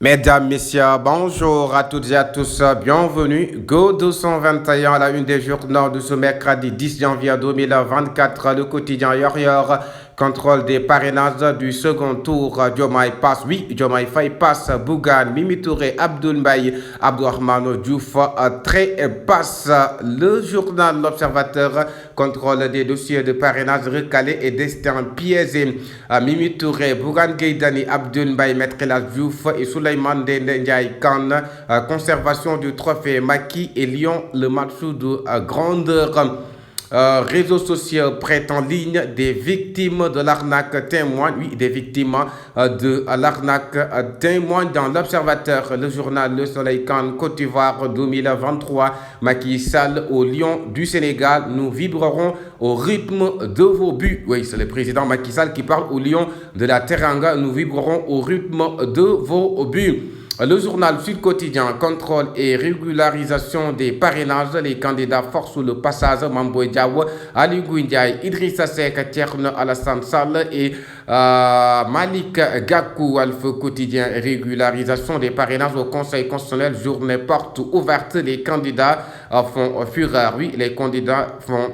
Mesdames, Messieurs, bonjour à toutes et à tous, bienvenue. Go 221 à la une des journaux de ce mercredi 10 janvier 2024, le quotidien Yor, contrôle des parrainages du second tour. Diomaye passe, oui, Diomaye Faye passe, Bougane, Mimi Touré, Abdoul Mbaye, Abdourahmane Diouf, très passe. Le journal L'Observateur, contrôle des dossiers de parrainage recalés et destin biaisé. Mimi Touré, Bougane Gueye Dany, Abdoul Mbaye, Maître El Hadji Diouf et Souleymane Ndiaye Kane, conservation du trophée Macky et Lyon, le match de grandeur. Réseaux sociaux prêtent en ligne des victimes de l'arnaque témoignent, oui, des victimes de l'arnaque témoignent dans l'Observateur, le journal Le Soleil Kane, Côte d'Ivoire 2023, Macky Sall au Lion du Sénégal, nous vibrerons au rythme de vos buts. Oui, c'est le président Macky Sall qui parle au Lion de la Teranga, nous vibrerons au rythme de vos buts. Le journal Sud Quotidien, contrôle et régularisation des parrainages. Les candidats forcent le passage. Mame Boye Diao, Ali Ngouille Ndiaye, Idrissa Seck, Thierno Alassane Sall et Malick Gakou. Walf Quotidien, régularisation des parrainages au Conseil constitutionnel. Journée porte ouverte. Les candidats font fureur. Oui, les candidats font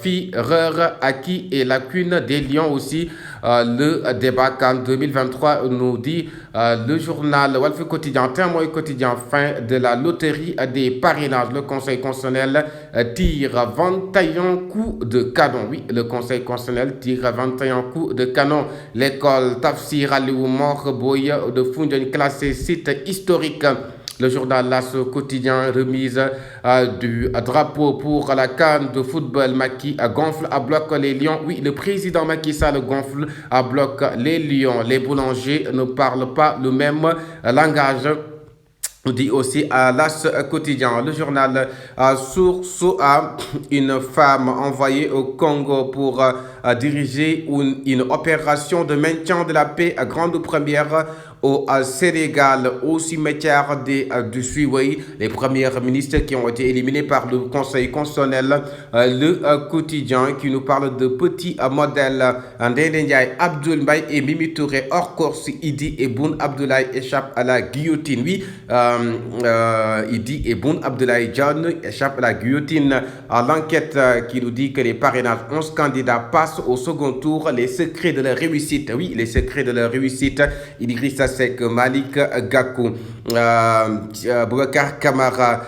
fureur. Acquis et lacune des lions aussi. Le débat qu'en 2023 nous dit le journal Walf Quotidien, Témoin Quotidien, fin de la loterie des parrainages. Le Conseil constitutionnel tire 21 coups de canon. Oui, le Conseil constitutionnel tire 21 coups de canon. L'école Tafsir Aliou Mor Boye de Foundiougne classée site historique. Le journal L'As Quotidien, remise du drapeau pour la CAN de football. Macky gonfle à bloc les lions. Oui, le président Macky Sall gonfle à bloc les lions. Les boulangers ne parlent pas le même langage. On dit aussi à L'As Quotidien, le journal Source A, une femme envoyée au Congo pour diriger une opération de maintien de la paix à grande première au Sénégal, au cimetière du Suiwi, les premiers ministres qui ont été éliminés par le Conseil constitutionnel. Le quotidien qui nous parle de petits modèles. Ndeye Ndiaye, Abdoul Mbaye et Mimi Touré hors course. Idi et Boun Abdoulaye échappent à la guillotine. Oui, Idi et Boun Abdoulaye Dionne échappent à la guillotine. L'enquête qui nous dit que les parrainages 11 candidats passent au second tour. Les secrets de leur réussite. Oui, les secrets de leur réussite. Idrissa Seck, Malick Gakou, Boubacar Camara,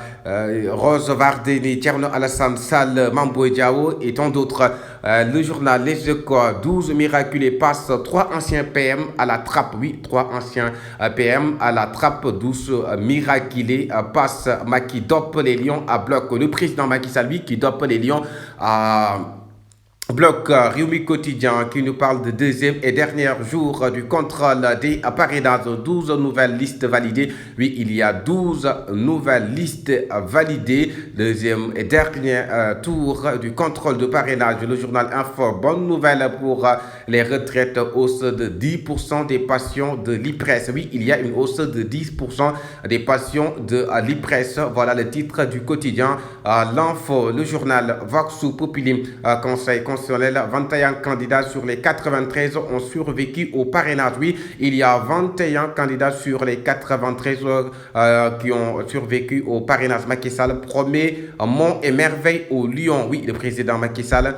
Rose Wardini, Thierno Alassane Sall, Mame Boye Diao et tant d'autres. Le journal Les Échos, 12 miraculés passent, 3 anciens PM à la trappe. Oui, 3 anciens PM à la trappe, 12 miraculés passent. Macky dope les lions à bloc. Le président Macky Sall, lui, qui dope les lions à bloc. Rewmi Quotidien qui nous parle de deuxième et dernier jour du contrôle des parrainages. 12 nouvelles listes validées. Oui, il y a 12 nouvelles listes validées. Deuxième et dernier tour du contrôle de parrainage. Le journal Info, bonne nouvelle pour les retraites, hausse de 10% des patients de l'IPRES. Oui, il y a une hausse de 10% des patients de l'IPRES. Voilà le titre du quotidien L'Info. Le journal Vox Populi, Conseil constitutionnel, 21 candidats sur les 93 ont survécu au parrainage. Oui, il y a 21 candidats sur les 93 qui ont survécu au parrainage. Macky Sall promet Mont et Merveille au Lion. Oui, le président Macky Sall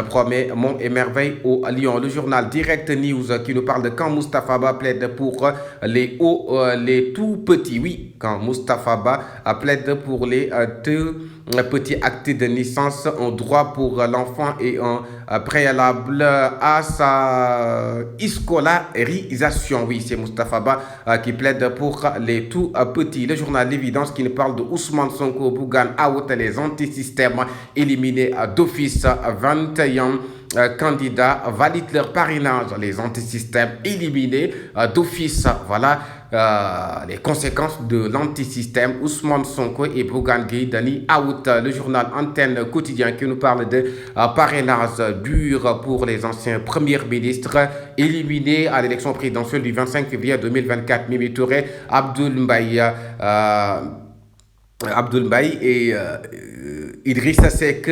promet Mont et Merveille au Lion. Le journal Direct News qui nous parle de quand Moustapha Ba plaide pour les tout petits. Oui, quand Moustapha Ba plaide pour les petits actes de naissance, un droit pour l'enfant et un préalable à sa scolarisation. Oui, c'est Moustapha Ba qui plaide pour les tout petits. Le journal L'Évidence qui nous parle de Ousmane Sonko, Bougane out, les antisystèmes éliminés d'office. 21 candidats valident leur parrainage, les antisystèmes éliminés d'office. Voilà les conséquences de l'antisystème. Ousmane Sonko et Bougane Gueye Dany out. Le journal Antenne Quotidien qui nous parle de parrainage dur pour les anciens premiers ministres éliminés à l'élection présidentielle du 25 février 2024. Mimi Touré, Abdoul Mbaye et Idrissa Seck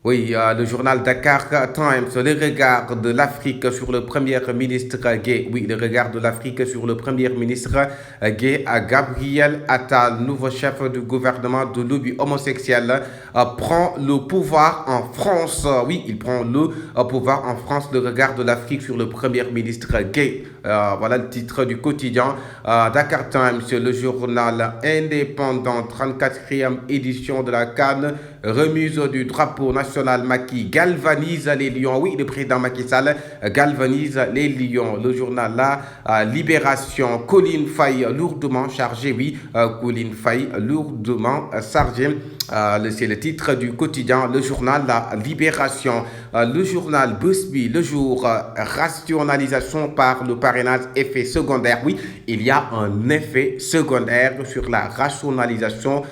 Oui, le journal Dakar Times, le regard de l'Afrique sur le premier ministre gay. Oui, le regard de l'Afrique sur le premier ministre gay, Gabriel Attal, nouveau chef du gouvernement de lobby homosexuel, prend le pouvoir en France. Oui, il prend le pouvoir en France, le regard de l'Afrique sur le premier ministre gay. Voilà le titre du quotidien Dakar Times, le journal indépendant, 34e édition de la Cannes, remise du drapeau national. Macky galvanise les Lions. Oui, le président Macky Sall galvanise les Lions. Le journal La Libération, Colin Faye lourdement chargé. Oui, Colin Faye lourdement chargé. C'est le titre du quotidien, le journal La Libération. Le journal Busby, le jour, rationalisation par le parrainage, effet secondaire. Oui, il y a un effet secondaire sur la rationalisation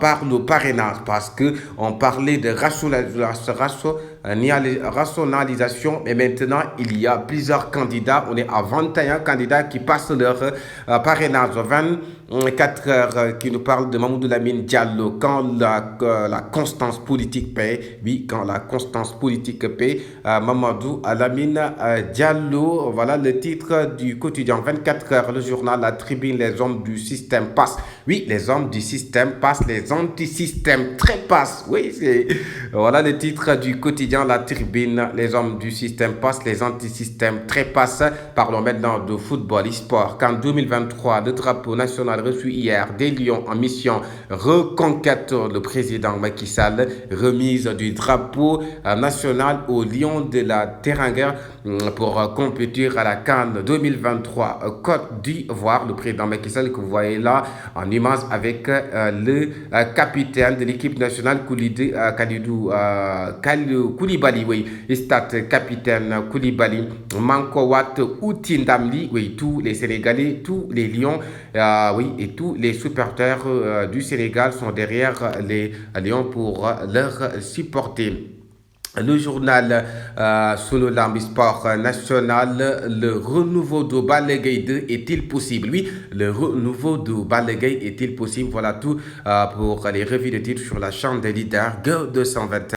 par le parrainage parce qu'on parlait de rationalisation, mais maintenant il y a plusieurs candidats. On est à 21 candidats qui passent leur parrainage. 24 heures qui nous parle de Mamoudou Lamine Diallo. Quand la constance politique paie, oui, quand la constance politique paie, Mamadou Lamine Diallo. Voilà le titre du quotidien 24 heures, le journal La Tribune, les hommes du système passent. Oui, les hommes du système passent, les anti-systèmes trépassent. Oui, c'est voilà le titre du quotidien La Tribune, les hommes du système passent, les anti-systèmes trépassent. Parlons maintenant de football e-sport. Qu'en 2023, le drapeau national reçu hier des Lions en mission reconquête, le président Macky Sall, remise du drapeau national aux Lions de la Teranga pour compétir à la Cannes 2023 Côte d'Ivoire. Le président Macky Sall que vous voyez là en image avec le capitaine de l'équipe nationale Kalidou Koulibaly, oui, stade capitaine Koulibaly, Mankowat Outindamli, oui, tous les Sénégalais, tous les Lions, oui, et tous les supporters du Sénégal sont derrière les Lions pour leur supporter. Le journal Sunu Lamb Sport National, le renouveau de Balla Gaye 2 est-il possible? Oui, le renouveau de Balla Gaye est-il possible? Voilà tout pour les revues de titres sur la chaîne des leaders Go 221.